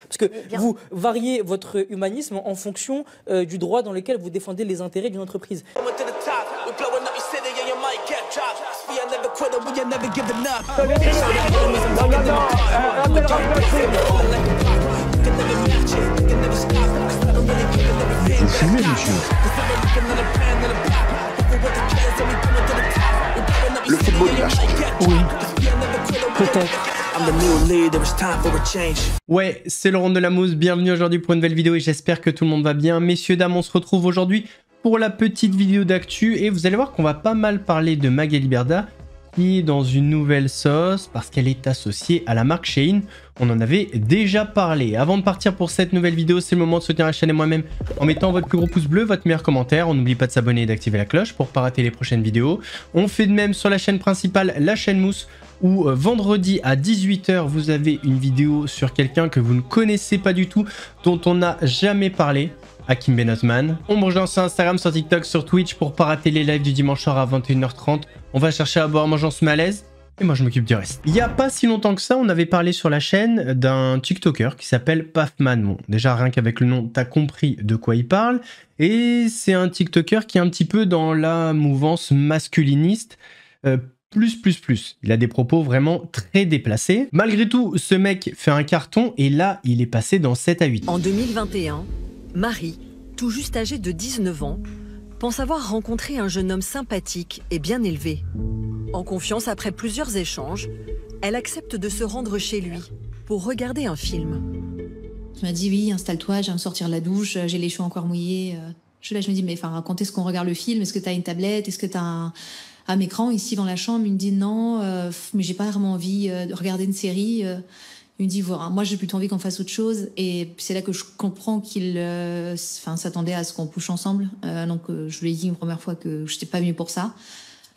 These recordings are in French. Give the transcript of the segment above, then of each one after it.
Parce que vous variez votre humanisme en fonction du droit dans lequel vous défendez les intérêts d'une entreprise. Vous fumez, monsieur. Le football, il a changé. Oui, peut-être. Ouais, c'est Laurent Delamousse, bienvenue aujourd'hui pour une nouvelle vidéo et j'espère que tout le monde va bien. Messieurs, dames, on se retrouve aujourd'hui pour la petite vidéo d'actu et vous allez voir qu'on va pas mal parler de Magali Berda qui est dans une nouvelle sauce parce qu'elle est associée à la marque Shein. On en avait déjà parlé. Avant de partir pour cette nouvelle vidéo, c'est le moment de soutenir la chaîne et moi-même en mettant votre plus gros pouce bleu, votre meilleur commentaire. On n'oublie pas de s'abonner et d'activer la cloche pour ne pas rater les prochaines vidéos. On fait de même sur la chaîne principale, la chaîne Mousse, où vendredi à 18 h, vous avez une vidéo sur quelqu'un que vous ne connaissez pas du tout, dont on n'a jamais parlé. Hakim Ben Osman. On me rejoint sur Instagram, sur TikTok, sur Twitch pour pas rater les lives du dimanche soir à 21 h 30. On va chercher à boire, manger, on se met à l'aise. Et moi je m'occupe du reste. Il n'y a pas si longtemps que ça, on avait parlé sur la chaîne d'un TikToker qui s'appelle Pafman. Bon, déjà rien qu'avec le nom, t'as compris de quoi il parle. Et c'est un TikToker qui est un petit peu dans la mouvance masculiniste. Plus. Il a des propos vraiment très déplacés. Malgré tout, ce mec fait un carton et là, il est passé dans 7 à 8. En 2021, Marie, tout juste âgée de 19 ans, pense avoir rencontré un jeune homme sympathique et bien élevé. En confiance, après plusieurs échanges, elle accepte de se rendre chez lui pour regarder un film. Il m'a dit oui, installe-toi, je viens de sortir de la douche, j'ai les cheveux encore mouillés. Je me dis, mais enfin, quand est-ce qu'on regarde le film? Est-ce que t'as une tablette? Est-ce que t'as un écran ici dans la chambre? Il me dit non, mais j'ai pas vraiment envie de regarder une série. Il me dit, voilà, moi j'ai plutôt envie qu'on fasse autre chose. Et c'est là que je comprends qu'il s'attendait à ce qu'on couche ensemble. Donc je lui ai dit une première fois que je n'étais pas venue pour ça.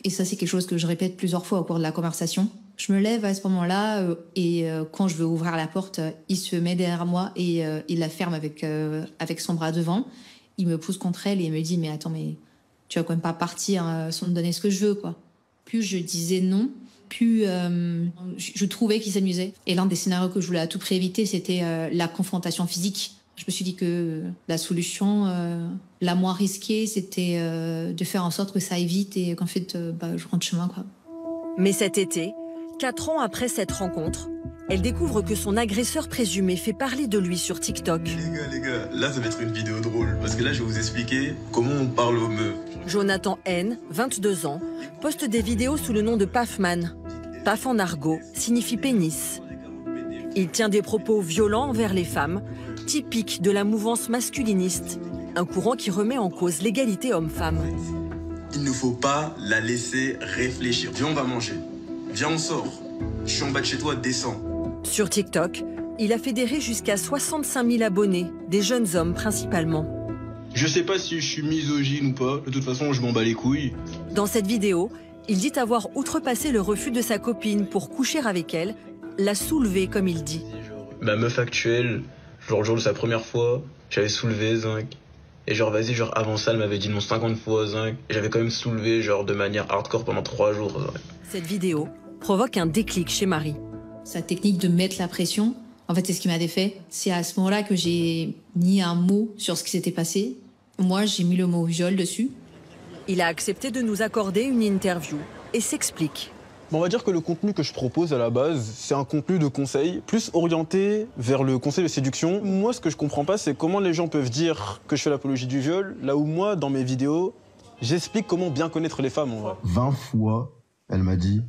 Et ça, c'est quelque chose que je répète plusieurs fois au cours de la conversation. Je me lève à ce moment-là et quand je veux ouvrir la porte, il se met derrière moi et il la ferme avec son bras devant. Il me pousse contre elle et il me dit, mais attends, mais tu vas quand même pas partir sans me donner ce que je veux, quoi. Plus je disais non, plus je trouvais qu'il s'amusait. Et l'un des scénarios que je voulais à tout prix éviter, c'était la confrontation physique. Je me suis dit que la solution la moins risquée, c'était de faire en sorte que ça aille vite et qu'en fait, je rentre chez moi, quoi. Mais cet été, 4 ans après cette rencontre, elle découvre que son agresseur présumé fait parler de lui sur TikTok. Les gars, là ça va être une vidéo drôle, parce que là je vais vous expliquer comment on parle aux meufs. Jonathan N, 22 ans, poste des vidéos sous le nom de Pafman. Paf en argot signifie pénis. Il tient des propos violents envers les femmes, typiques de la mouvance masculiniste, un courant qui remet en cause l'égalité homme-femme. Il ne faut pas la laisser réfléchir. Viens, on va manger. Viens, on sort. Je suis en bas de chez toi, descends. Sur TikTok, il a fédéré jusqu'à 65 000 abonnés, des jeunes hommes principalement. Je sais pas si je suis misogyne ou pas, de toute façon je m'en bats les couilles. Dans cette vidéo, il dit avoir outrepassé le refus de sa copine pour coucher avec elle, l'a soulevé comme il dit. Ma meuf actuelle, genre le jour de sa première fois, j'avais soulevé zinc. Et genre vas-y, genre avant ça elle m'avait dit non 50 fois zinc. Et j'avais quand même soulevé genre de manière hardcore pendant 3 jours. Cette vidéo provoque un déclic chez Marie. Sa technique de mettre la pression, en fait c'est ce qui m'avait fait. C'est à ce moment-là que j'ai mis un mot sur ce qui s'était passé. Moi j'ai mis le mot viol dessus. Il a accepté de nous accorder une interview et s'explique. On va dire que le contenu que je propose à la base, c'est un contenu de conseil, plus orienté vers le conseil de séduction. Moi, ce que je comprends pas, c'est comment les gens peuvent dire que je fais l'apologie du viol, là où moi, dans mes vidéos, j'explique comment bien connaître les femmes, en vrai. 20 fois, elle m'a dit,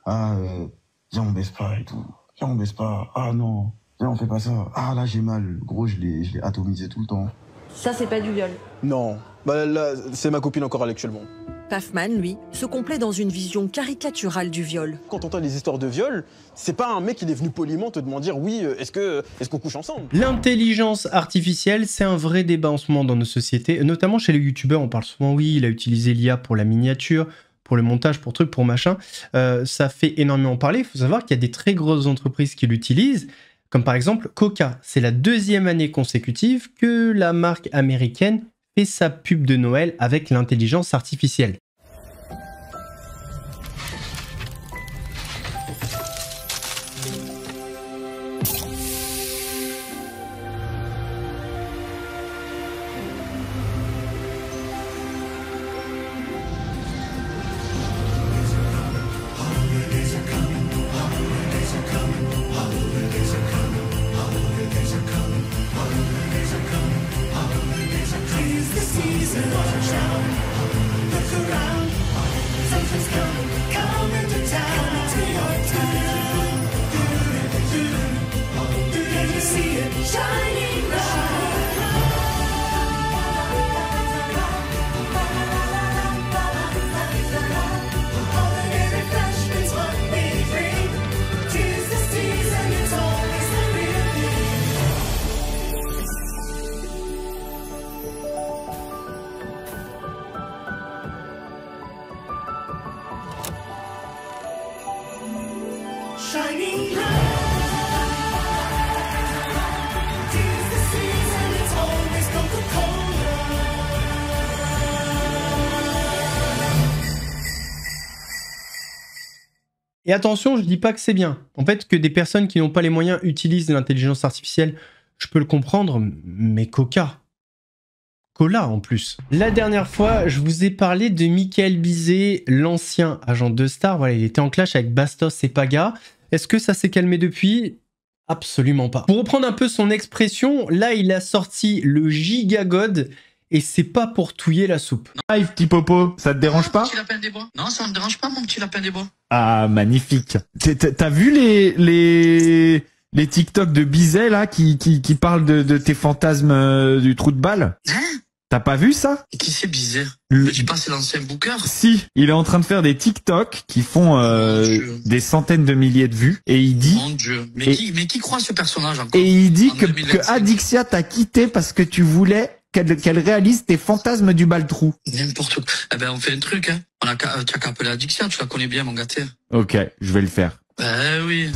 viens, on baisse pas et tout. Viens, on baisse pas. Ah non, viens, on fait pas ça. Ah là, j'ai mal. Gros, je l'ai atomisé tout le temps. Ça, c'est pas du viol. Non. Bah là, c'est ma copine encore actuellement. Pafman, lui, se complaît dans une vision caricaturale du viol. Quand on entend les histoires de viol, c'est pas un mec qui est venu poliment te demander oui, est-ce qu'on couche ensemble? L'intelligence artificielle, c'est un vrai débat en ce moment dans nos sociétés, notamment chez les youtubeurs. On parle souvent, oui, il a utilisé l'IA pour la miniature, pour le montage, pour trucs, pour machin. Ça fait énormément parler. Il faut savoir qu'il y a des très grosses entreprises qui l'utilisent, comme par exemple Coca. C'est la 2e année consécutive que la marque américaine fait sa pub de Noël avec l'intelligence artificielle. Shining light. Tis the season, it's always Coca-Cola. Et attention, je dis pas que c'est bien. En fait, que des personnes qui n'ont pas les moyens utilisent l'intelligence artificielle, je peux le comprendre, mais Coca. Cola en plus. La dernière fois, je vous ai parlé de Michael Bizet, l'ancien agent de Star. Voilà, il était en clash avec Bastos et Paga. Est-ce que ça s'est calmé depuis? Absolument pas. Pour reprendre un peu son expression, là, il a sorti le Gigagod et c'est pas pour touiller la soupe. Live, petit popo, ça te dérange pas? Mon petit lapin des bois. Non, ça me dérange pas, mon petit lapin des bois. Ah, magnifique. T'as vu les TikTok de Bizet, là, qui parlent de tes fantasmes du trou de balle? Hein? T'as pas vu ça? Et qui c'est Bizet? Tu passes l'ancien booker? Si, il est en train de faire des TikTok qui font des centaines de milliers de vues et il dit... Mon Dieu, mais qui croit ce personnage encore? Et il dit que Adixia t'a quitté parce que tu voulais qu'elle réalise tes fantasmes du bal-trou. N'importe quoi. Eh ben, on fait un truc, hein. Tu as qu'à appeler Adixia, tu la connais bien, mon gâté. Ok, je vais le faire. Oui.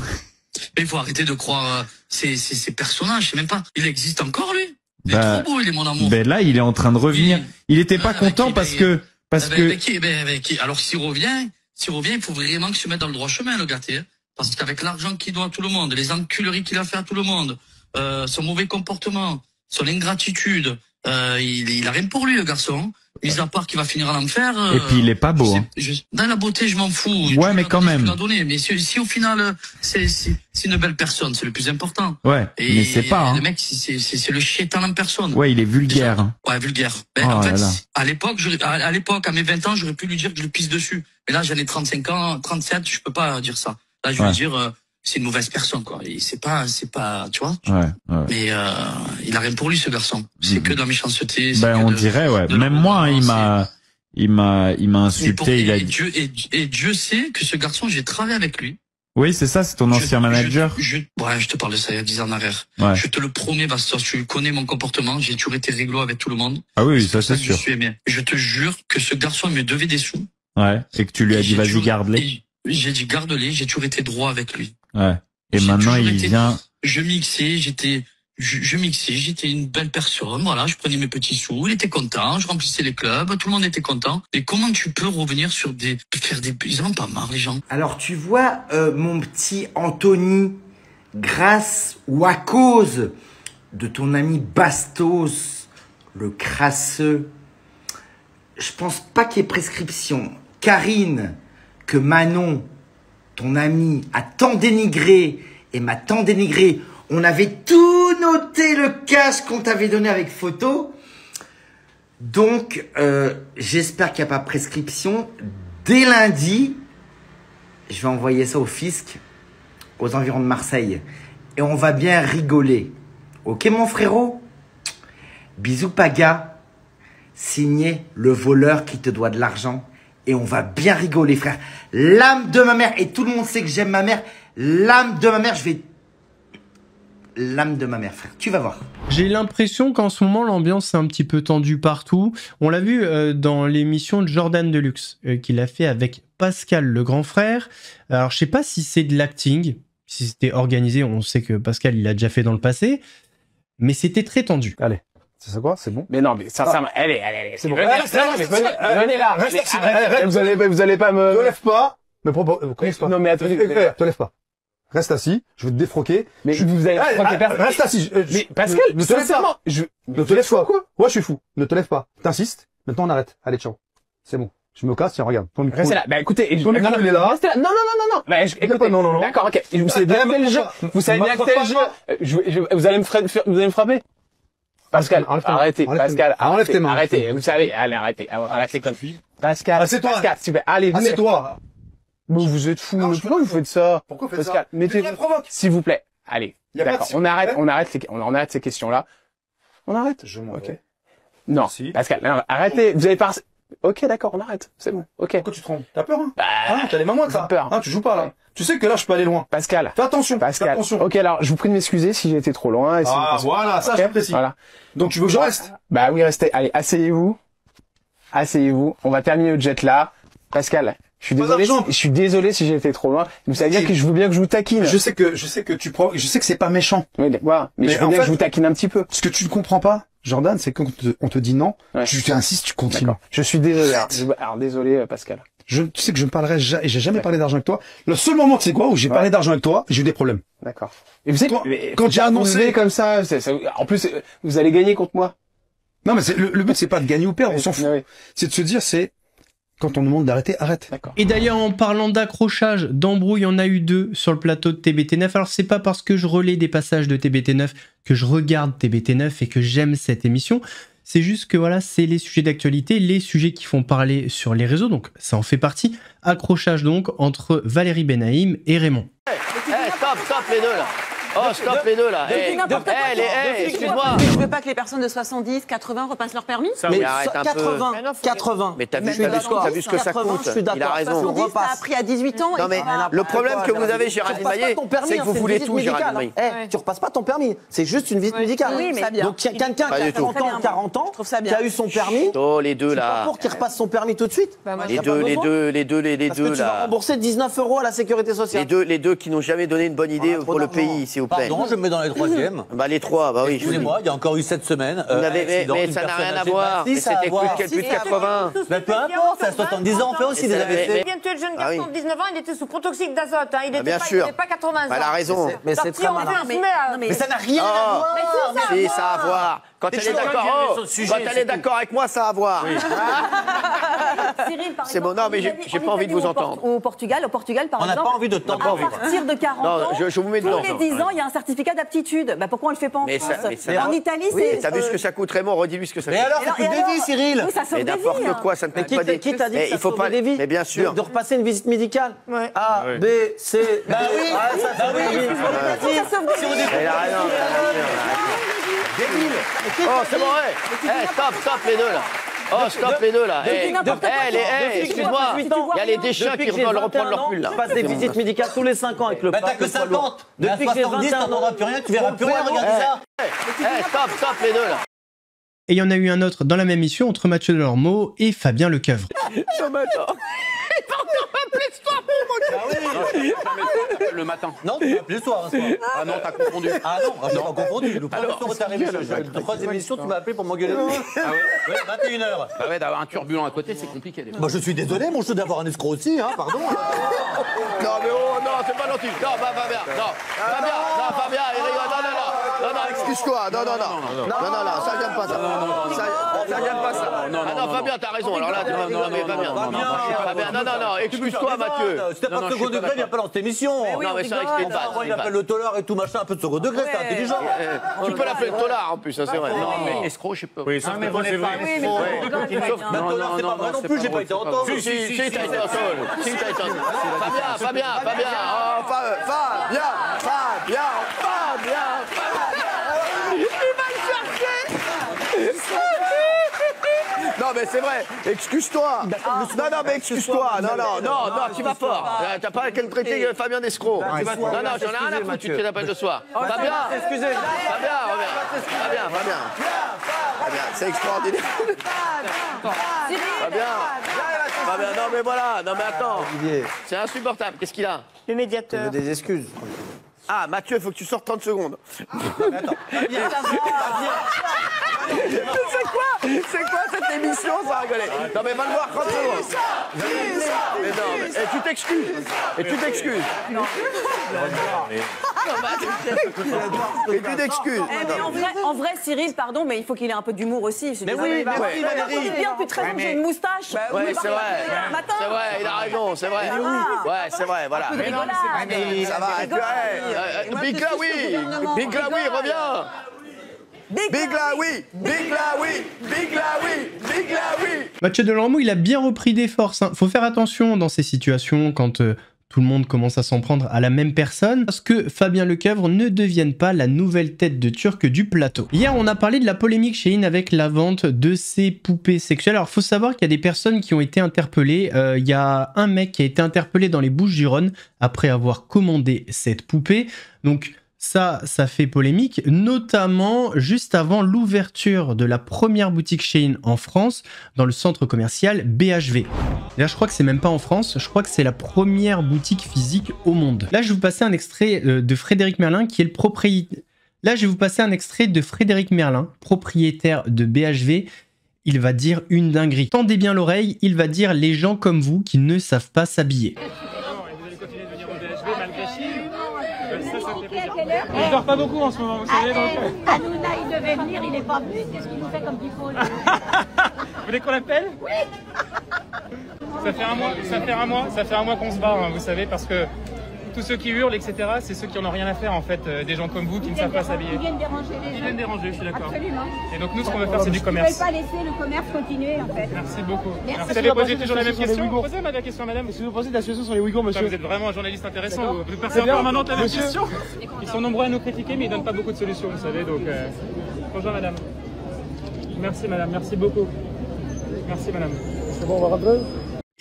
Mais il faut arrêter de croire ces personnages, je sais même pas. Il existe encore, lui? Il est trop beau, il est mon amour. Ben là, il est en train de revenir. Il était pas content parce que... Alors s'il revient, il faut vraiment qu'il se mette dans le droit chemin, le gâté. Hein. Parce qu'avec l'argent qu'il doit à tout le monde, les enculeries qu'il a fait à tout le monde, son mauvais comportement, son ingratitude, il a rien pour lui, le garçon. Mis à part qu'il va finir en enfer. Et puis il est pas beau. Dans la beauté, je m'en fous. Ouais, mais quand même. Mais si au final, c'est une belle personne, c'est le plus important. Ouais, et mais c'est pas. Le mec, c'est le chétan en personne. Ouais, il est vulgaire. Ouais, vulgaire. Ben, en fait, à l'époque, à mes 20 ans, j'aurais pu lui dire que je le pisse dessus. Mais là, j'en ai 35 ans, 37, je peux pas dire ça. Là, je vais lui dire, c'est une mauvaise personne, quoi. Et c'est pas, tu vois. Ouais. Mais il a rien pour lui, ce garçon. C'est que de la méchanceté. Ben, on dirait, ouais. Même moi, hein, il m'a insulté. Et Dieu sait que ce garçon, j'ai travaillé avec lui. Oui, c'est ça, c'est ton ancien manager. Je te parle de ça il y a 10 ans en arrière. Ouais. Je te le promets, Bastos, tu connais mon comportement, j'ai toujours été réglo avec tout le monde. Ah oui, ça c'est sûr. Je suis aimé. Je te jure que ce garçon me devait des sous. Ouais, et que tu lui as dit, vas-y, garde-les. J'ai dit, garde-les, j'ai toujours été droit avec lui. Ouais. Et maintenant, il vient... Je mixais, j'étais une belle personne, voilà, je prenais mes petits sous, il était content, je remplissais les clubs, tout le monde était content. Et comment tu peux revenir sur ils en ont pas marre, les gens. Alors tu vois, mon petit Anthony, grâce ou à cause de ton ami Bastos, le crasseux, je pense pas qu'il y ait prescription. Karine, que Manon, ton ami, a tant dénigré et m'a tant dénigré, on avait tout noté, le cash qu'on t'avait donné avec photo. Donc, j'espère qu'il n'y a pas prescription. Dès lundi, je vais envoyer ça au fisc, aux environs de Marseille. Et on va bien rigoler. Ok, mon frérot? Bisous, Paga. Signé le voleur qui te doit de l'argent. Et on va bien rigoler, frère. L'âme de ma mère. Et tout le monde sait que j'aime ma mère. L'âme de ma mère, l'âme de ma mère, frère. Tu vas voir. J'ai l'impression qu'en ce moment, l'ambiance est un petit peu tendue partout. On l'a vu dans l'émission de Jordan Deluxe, qu'il a fait avec Pascal, le grand frère. Alors, je sais pas si c'est de l'acting, si c'était organisé. On sait que Pascal, il l'a déjà fait dans le passé. Mais c'était très tendu. Allez. C'est quoi? C'est bon? Mais non, mais sincèrement, allez. C'est bon. Venez là. Vous allez pas me... Te lève pas. Me propose, pas. Non, mais attendez. Te lève pas. Reste assis. Je vais te défroquer. Mais vous allez défroquer personne. Reste assis. Mais Pascal, ne te lève pas. Ne te lève pas. Quoi? Ouais, je suis fou. Ne te lève pas. T'insistes. Maintenant, on arrête. Allez, ciao. C'est bon. Je me casse. Tiens, regarde. Ton micro. Restez là. Bah, écoutez. Ton micro, il est là. Restez là. Non. Bah, écoutez. Non. D'accord, ok. Vous savez bien que c'est le jeu. Vous savez bien que c'est le jeu. Vous allez me frapper? Pascal, arrêtez. Pascal, enlève tes mains. Arrêtez. Vous savez, allez, arrêtez. Arrête les conneries. Pascal, assieds-toi. Pascal, super. Allez, assieds-toi. Mais vous êtes fous. Pourquoi vous faites ça? Pourquoi vous faites Pascal, ça? mettez-vous. S'il vous plaît. allez, Y a pas de d'accord, souci. on arrête ces questions-là. On arrête. Je m'en Ok. vais. Non, Merci. Pascal, non, arrêtez, vous avez pas... Ok, d'accord, on arrête, c'est bon, ok. Pourquoi tu te trompes? T'as peur, hein? Bah, Hein, t'as les mains moites, j'ai là. peur. Hein, tu joues pas, là. Tu sais que là, je peux aller loin. Pascal. Fais attention. Fais Pascal. attention. Ok, alors, je vous prie de m'excuser si j'ai été trop loin. Et si Ah, vous- voilà, ça, Ok, j'apprécie. Voilà. Donc, tu veux que je reste? Bah oui, restez. Allez, asseyez-vous. Asseyez-vous. On va terminer le jet là. Pascal, je suis Pas désolé. d'argent. Je suis désolé si j'ai été trop loin. Mais ça veut dire que je veux bien que je vous taquine. Je sais que je sais que c'est pas méchant. Oui, voilà. Mais je veux en bien fait, que je vous taquine un petit peu. Ce que tu ne comprends pas, Jordan, c'est quand on te dit non, Ouais. tu insistes, tu continues. D'accord. Je suis désolé. Alors désolé, Pascal. Tu sais que je ne parlerai jamais, j'ai jamais parlé d'argent avec toi. Le seul moment, tu sais quoi, où j'ai parlé d'argent avec toi, j'ai eu des problèmes. D'accord. Et vous savez, Quand j'ai annoncé comme ça, en plus, vous allez gagner contre moi. Non, mais le but, c'est pas de gagner ou perdre, on s'en fout. Oui. C'est de se dire, quand on nous demande d'arrêter, arrête. D'accord. Et d'ailleurs, en parlant d'accrochage, d'embrouille, il y en a eu 2 sur le plateau de TBT9. Alors, c'est pas parce que je relais des passages de TBT9 que je regarde TBT9 et que j'aime cette émission. C'est juste que voilà, c'est les sujets d'actualité, les sujets qui font parler sur les réseaux, donc ça en fait partie. Accrochage donc entre Valérie Benaïm et Raymond. Stop les deux là. Oh, stop les deux là. Excuse-moi. Je veux pas que les personnes de 70, 80 repassent leur permis. Mais arrête un peu. 80. Mais t'as vu ce que ça coûte. Je suis d'accord. Il a raison. 70, ça a pris à 18 ans. Non mais le problème que vous avez, Géraldine Maillet, c'est que vous voulez tout, Géraldine Maillet. Tu repasses pas ton permis, c'est juste une visite médicale. Oui, mais Donc quelqu'un qui a 40 ans, qui a eu son permis, Oh les deux c'est pas là. pour qu'il repasse son permis tout de suite. Les deux Parce que tu vas là. rembourser 19 € à la sécurité sociale. Les deux qui n'ont jamais donné une bonne idée pour le pays, s'il vous plaît. Pardon, je me mets dans les troisièmes. Bah les trois, bah oui. Excusez-moi, il y a encore eu cette semaine. Mais ça n'a rien à voir. Mais c'était plus de 80. Mais peu importe, à 70 ans, on fait aussi des AVC. Bien tué le jeune garçon de 19 ans, il était sous protoxyde d'azote. Il bien n'était sûr. pas 80 ans. Elle a raison. Mais c'est très malin. Mais ça n'a rien à voir. Si, ça a à voir. Quand elle est d'accord, avec moi, ça a à voir. Cyril, par C'est bon, exemple, non, mais j'ai pas envie de vous entendre. Au Portugal, par On n'a exemple, pas envie de t'entendre. à partir de 40 Non, ans, je vous mets dedans. tous les 10 ans, il y a un certificat d'aptitude. Bah, pourquoi on le fait pas en Mais France ça- En Italie, Oui, c'est... t'as vu ce que ça coûte, Raymond? Redis-lui ce que ça Mais coûte. alors, ça coûte des vies, Cyril. Oui, ça sauve Mais des n'importe vies. quoi, ça ne Mais coûte pas des qui t'a dit Mais que ça il faut sauvait pas. des vies Mais bien sûr. De repasser une visite médicale. A, B, C. Bah oui, ça sauve des vies. Ça sauve des vies. Elle a raison. Débile. Oh, c'est bon, stop les deux là. Oh, stop les deux là. Excuse-moi. Il y a les déchets qui veulent reprendre leur pull là. Je passe des visites médicales tous les 5 ans avec le Bah t'as que 50. Mais à Depuis que j'ai 70, 21 t'entendras plus rien, tu verras plus rien, regarde ça. Stop les deux là. Et il y en a eu un autre dans la même mission entre Mathieu Delormeau et Fabien Lecoeuvre. Non, mais attends. Il va encore m'appeler ce soir Le matin. Non, tu m'as appelé le soir. Ah non, t'as confondu. Ah non, j'ai pas confondu. Le premier soir où t'es arrivé, la troisième émission, tu m'as appelé pour m'engueuler. Ah ouais, 21h. Bah ouais, d'avoir un turbulent à côté, c'est compliqué. Bah je suis désolé, mon chou, d'avoir un escroc aussi, hein, pardon. Non, mais oh, non, c'est pas gentil. Non, Fabien, non, Fabien, il rigole. Non, excuse-toi. Non, ça vient pas, ça. Ça vient pas, ça. Non, Fabien, t'as raison. Alors là, non, mais Fabien, non, excuse-toi, Mathieu. C'était pas de second degré, viens pas dans cette émission. Non, mais c'est vrai que c'était une vanne. Il appelle le tolard et tout machin, un peu de second degré, c'est intelligent. Tu peux l'appeler le tolard en plus, ça c'est vrai. Non, mais escroc, je sais pas. Oui, ça mais c'est vrai. Non, c'est pas vrai non plus, j'ai pas été entendu. Si, t'as été entendu. Fabien. Il va le chercher. Non mais c'est vrai, excuse-toi. Non mais excuse-toi. Non, tu vas fort. T'as pas qu'à le traiter Fabien d'escroc. Non, j'en ai rien à foutre, tu te l'appelles de soir. Fabien, excusez. Fabien, c'est extraordinaire. Fabien, non mais voilà, non mais attends. C'est insupportable, qu'est-ce qu'il a? Le médiateur. Des excuses. Ah Mathieu, il faut que tu sortes 30 secondes. C'est quoi cette émission, ça a rigolé? Non mais va le voir 30 secondes. Mais non, mais tu t'excuses. Et tu t'excuses. En vrai, Cyril, pardon, mais il faut qu'il ait un peu d'humour aussi. Mais oui, merci Valérie. C'est bien, depuis 13 ans que j'ai une moustache. Ouais, c'est vrai. C'est vrai, il a raison, c'est vrai. Ouais, c'est vrai, voilà. Ça va. Big Laoui, reviens. Big Laoui. Mathieu Delormeau, il a bien repris des forces. Faut faire attention dans ces situations quand tout le monde commence à s'en prendre à la même personne, parce que Fabien Lecoeuvre ne devienne pas la nouvelle tête de Turc du plateau. Hier, on a parlé de la polémique Shein avec la vente de ses poupées sexuelles. Alors, faut savoir qu'il y a des personnes qui ont été interpellées. Il y a un mec qui a été interpellé dans les Bouches-du-Rhône après avoir commandé cette poupée. Donc, ça fait polémique, notamment juste avant l'ouverture de la première boutique Shein en France, dans le centre commercial BHV. Là, je crois que c'est même pas en France, je crois que c'est la première boutique physique au monde. Là, je vais vous passer un extrait de Frédéric Merlin, qui est le propriétaire. Là, je vais vous passer un extrait de Frédéric Merlin, propriétaire de BHV. Il va dire une dinguerie. Tendez bien l'oreille, il va dire les gens comme vous qui ne savent pas s'habiller. Je dors pas beaucoup en ce moment, vous savez. Hanouna, il devait venir, il n'est pas venu. Qu'est-ce qu'il nous fait comme pifole? Vous voulez qu'on l'appelle? Oui. Ça fait un mois qu'on se bat, hein, vous savez, parce que tous ceux qui hurlent, etc., c'est ceux qui n'en ont rien à faire, en fait, des gens comme vous qui ne savent pas s'habiller. Ils viennent déranger les gens. Ils viennent déranger, je suis d'accord. Absolument. Et donc nous, ce qu'on veut faire, c'est du commerce. Ils ne veulent pas laisser le commerce continuer, en fait. Merci beaucoup. Merci. Vous avez posé toujours la même question. Posez la question, madame. Qu'est-ce que vous pensez de la situation sur les Ouïghours, monsieur? Vous êtes vraiment un journaliste intéressant. Vous passez en permanente la même question. Ils sont nombreux à nous critiquer, mais ils ne donnent pas beaucoup de solutions, vous savez. Donc, bonjour, madame. Merci, madame. Merci beaucoup. Merci, madame. C'est bon, on va rentrer.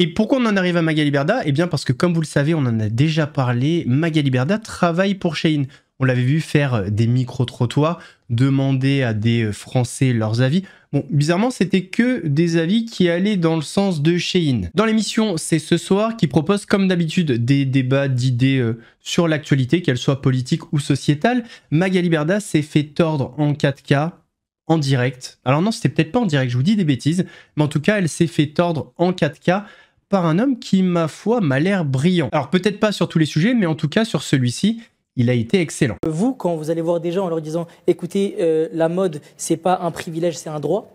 Et pourquoi on en arrive à Magali Berda? Eh bien parce que comme vous le savez, on en a déjà parlé, Magali Berda travaille pour Shein. On l'avait vu faire des micro-trottoirs, demander à des Français leurs avis. Bon, bizarrement, c'était que des avis qui allaient dans le sens de Shein. Dans l'émission C'est ce soir, qui propose comme d'habitude des débats d'idées sur l'actualité, qu'elle soit politique ou sociétale, Magali Berda s'est fait tordre en 4K, en direct. Alors non, c'était peut-être pas en direct, je vous dis des bêtises, mais en tout cas, elle s'est fait tordre en 4K par un homme qui, ma foi, m'a l'air brillant. Alors peut-être pas sur tous les sujets, mais en tout cas sur celui-ci, il a été excellent. Vous, quand vous allez voir des gens en leur disant « Écoutez, la mode, c'est pas un privilège, c'est un droit »,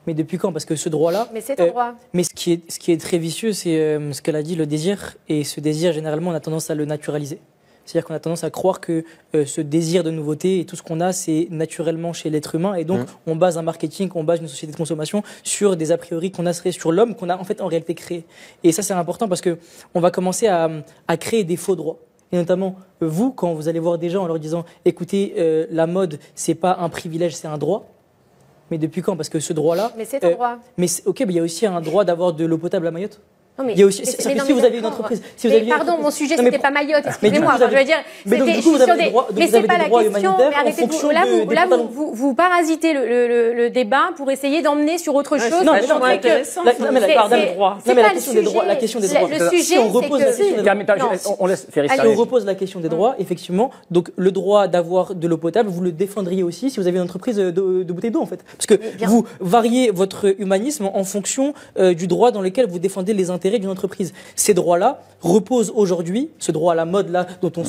mais depuis quand? Parce que ce droit-là... Mais c'est un droit. Mais ce qui est très vicieux, c'est ce qu'elle a dit, le désir. Et ce désir, généralement, on a tendance à le naturaliser. C'est-à-dire qu'on a tendance à croire que ce désir de nouveauté et tout ce qu'on a, c'est naturellement chez l'être humain. Et donc, on base un marketing, on base une société de consommation sur des a priori qu'on a sur l'homme, qu'on a en fait en réalité créé. Et ça, c'est important parce qu'on va commencer à créer des faux droits. Et notamment, vous, quand vous allez voir des gens en leur disant « Écoutez, la mode, c'est pas un privilège, c'est un droit », mais depuis quand? Parce que ce droit-là... Mais c'est un droit. Mais ok, il y a aussi un droit d'avoir de l'eau potable à Mayotte. Non, mais, il y a aussi, si vous avez une entreprise... Si vous avez pardon, mon sujet, non, c'était pas Mayotte, excusez-moi. Je veux dire, mais donc, du coup, vous avez des droits, mais c'est pas la question, mais arrêtez de... Vous parasitez le débat pour essayer d'emmener sur autre chose. Non, mais c'est intéressant. Non, mais la question des droits, la question des droits. Le sujet, si on repose la question des droits, effectivement, donc le droit d'avoir de l'eau potable, vous le défendriez aussi si vous avez une entreprise de bouteilles d'eau, en fait. Parce que vous variez votre humanisme en fonction du droit dans lequel vous défendez les intérêts d'une entreprise. Ces droits-là reposent aujourd'hui, ce droit à la mode là dont on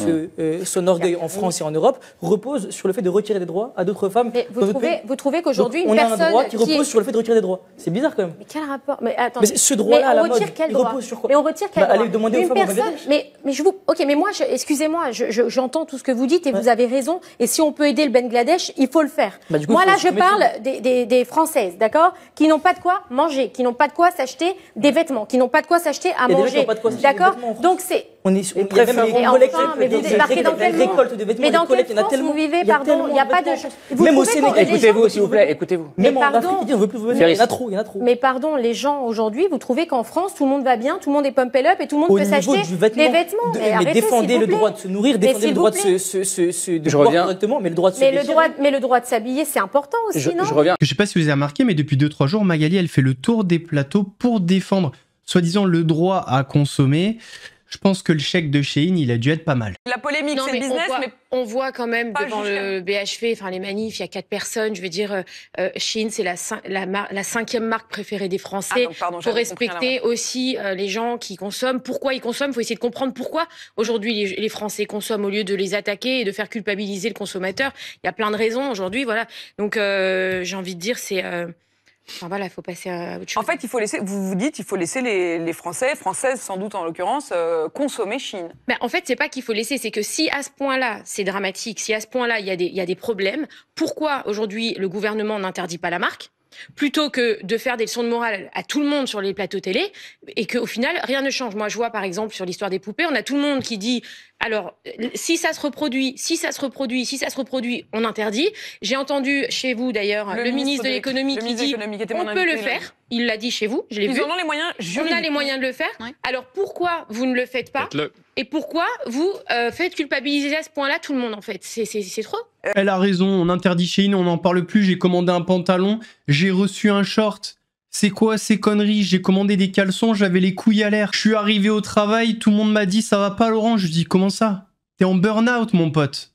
s'enorgueille en France et en Europe, repose sur le fait de retirer des droits à d'autres femmes. Mais vous trouvez qu'aujourd'hui une personne on a un droit qui repose sur le fait de retirer des droits. C'est bizarre quand même. Mais quel rapport? Mais attendez. Mais ce droit-là à la mode, il repose sur quoi? Mais on retire quel droit? Allez demander aux femmes. Mais moi, excusez-moi, j'entends tout ce que vous dites et vous avez raison. Et si on peut aider le Bangladesh, il faut le faire. Moi là, je parle des Françaises, d'accord, qui n'ont pas de quoi manger, qui n'ont pas de quoi s'acheter des vêtements, qui n'ont pas de quoi s'acheter à manger, d'accord. Donc c'est on est il y a même les collectes, mais vous débarquez dans quel récolte de vêtements, mais dans quelle France vous vivez, pardon, il n'y a pas de même au Sénégal. Écoutez-vous, s'il vous plaît, écoutez-vous. Même en Afrique, on veut plus vous venir. Il y en a trop. Mais pardon, les gens aujourd'hui, vous trouvez qu'en France, tout le monde va bien, tout le monde est pumped up et tout le monde peut s'acheter des vêtements. Mais défendez le droit de se nourrir, défendez le droit de se boire correctement, mais le droit de se vêtir. Mais le droit de s'habiller, c'est important aussi, non? Je reviens. Je sais pas si vous avez remarqué, mais depuis 2-3 jours, Magali, elle fait le tour des plateaux pour défendre, soi-disant, le droit à consommer. Je pense que le chèque de Shein, il a dû être pas mal. La polémique, c'est le business, mais on voit quand même devant le BHV, enfin les manifs, il y a 4 personnes. Je veux dire, Shein, c'est la 5e marque préférée des Français. Il faut respecter aussi les gens qui consomment. Pourquoi ils consomment? Il faut essayer de comprendre pourquoi aujourd'hui les Français consomment au lieu de les attaquer et de faire culpabiliser le consommateur. Il y a plein de raisons aujourd'hui, voilà. Donc j'ai envie de dire, c'est... Enfin voilà, il faut passer à autre chose. En fait, il faut laisser, vous dites, il faut laisser les Français, Françaises sans doute en l'occurrence, consommer Shein. Ben, en fait, c'est pas qu'il faut laisser, c'est que si à ce point-là, c'est dramatique, si à ce point-là, il y a des problèmes, pourquoi aujourd'hui le gouvernement n'interdit pas la marque? plutôt que de faire des leçons de morale à tout le monde sur les plateaux télé et qu'au final, rien ne change. Moi, je vois par exemple sur l'histoire des poupées, on a tout le monde qui dit alors, si ça se reproduit, on interdit. J'ai entendu chez vous d'ailleurs le ministre de l'économie qui dit on peut le faire. Il l'a dit chez vous, je l'ai vu. Ils en ont les moyens juridiques. On a les moyens de le faire. Ouais. Alors pourquoi vous ne le faites pas? Et pourquoi vous faites culpabiliser à ce point-là tout le monde en fait? C'est trop. Elle a raison, on interdit Shein, on n'en parle plus. J'ai commandé un pantalon, j'ai reçu un short. C'est quoi ces conneries? J'ai commandé des caleçons, j'avais les couilles à l'air. Je suis arrivé au travail, tout le monde m'a dit ça va pas Laurent. Je dis comment ça? T'es en burn-out mon pote.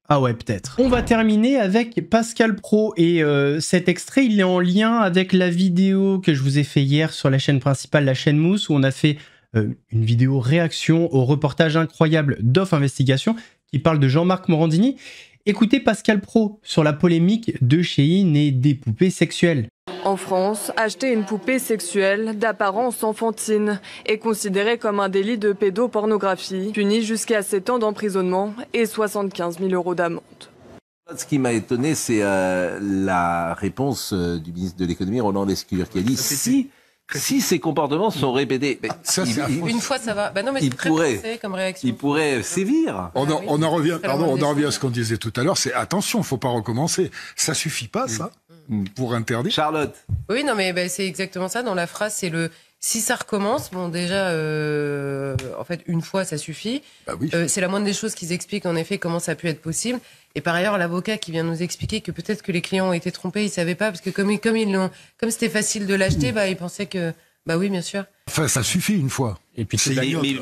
Ah ouais, peut-être. On va terminer avec Pascal Praud et cet extrait, il est en lien avec la vidéo que je vous ai fait hier sur la chaîne principale, la chaîne Mousse, où on a fait une vidéo réaction au reportage incroyable d'Off Investigation qui parle de Jean-Marc Morandini. Écoutez Pascal Praud sur la polémique de Shein et des poupées sexuelles. En France, acheter une poupée sexuelle d'apparence enfantine est considéré comme un délit de pédopornographie, puni jusqu'à 7 ans d'emprisonnement et 75 000 € d'amende. Ce qui m'a étonné, c'est la réponse du ministre de l'économie, Roland Lescure, qui a dit si ces comportements sont répétés, une fois ça va. Bah non, mais c'est très français comme réaction. Il pourrait sévir. On en revient à ce qu'on disait tout à l'heure, c'est attention, faut pas recommencer. Ça suffit pas, ça, pour interdire. Charlotte. Oui, non, mais bah, c'est exactement ça. Dans la phrase, c'est le si ça recommence. Bon, déjà, en fait, une fois, ça suffit. Bah oui. C'est la moindre des choses qu'ils expliquent en effet comment ça a pu être possible. Et par ailleurs, l'avocat qui vient nous expliquer que peut-être que les clients ont été trompés, ils savaient pas parce que comme c'était facile de l'acheter, bah ils pensaient que bah oui, bien sûr. Enfin, ça suffit une fois. Et puis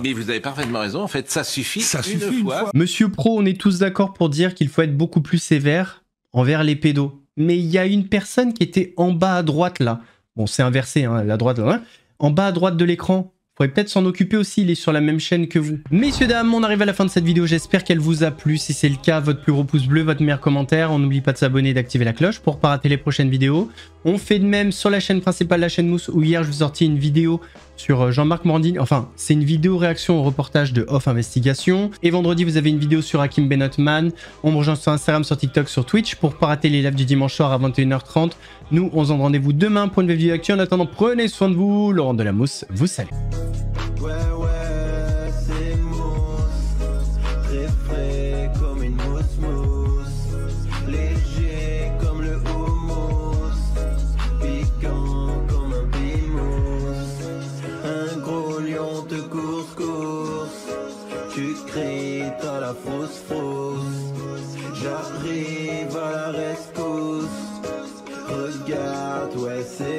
mais vous avez parfaitement raison. En fait, ça suffit. Une fois. Monsieur Praud, on est tous d'accord pour dire qu'il faut être beaucoup plus sévère envers les pédos. Mais il y a une personne qui était en bas à droite là. Bon, c'est inversé, hein, la droite là. En bas à droite de l'écran. Faudrait peut-être s'en occuper aussi, il est sur la même chaîne que vous. Messieurs, dames, on arrive à la fin de cette vidéo, j'espère qu'elle vous a plu. Si c'est le cas, votre plus gros pouce bleu, votre meilleur commentaire. On n'oublie pas de s'abonner et d'activer la cloche pour pas rater les prochaines vidéos. On fait de même sur la chaîne principale, la chaîne Mousse, où hier je vous ai sorti une vidéo sur Jean-Marc Morandini. Enfin, c'est une vidéo réaction au reportage de Off Investigation. Et vendredi, vous avez une vidéo sur Hakim Benotman. On me rejoint sur Instagram, sur TikTok, sur Twitch pour pas rater les lives du dimanche soir à 21h30. Nous, on se donne rendez-vous demain pour une nouvelle vidéo d'actu. En attendant, prenez soin de vous. Laurent de la Mousse vous salue. Ouais, c'est mousse, très frais comme une mousse, léger comme le houmous, piquant comme un bimous, un gros lion te course, tu cries, t'as la frousse, j'arrive à la rescousse, regarde, ouais, c'est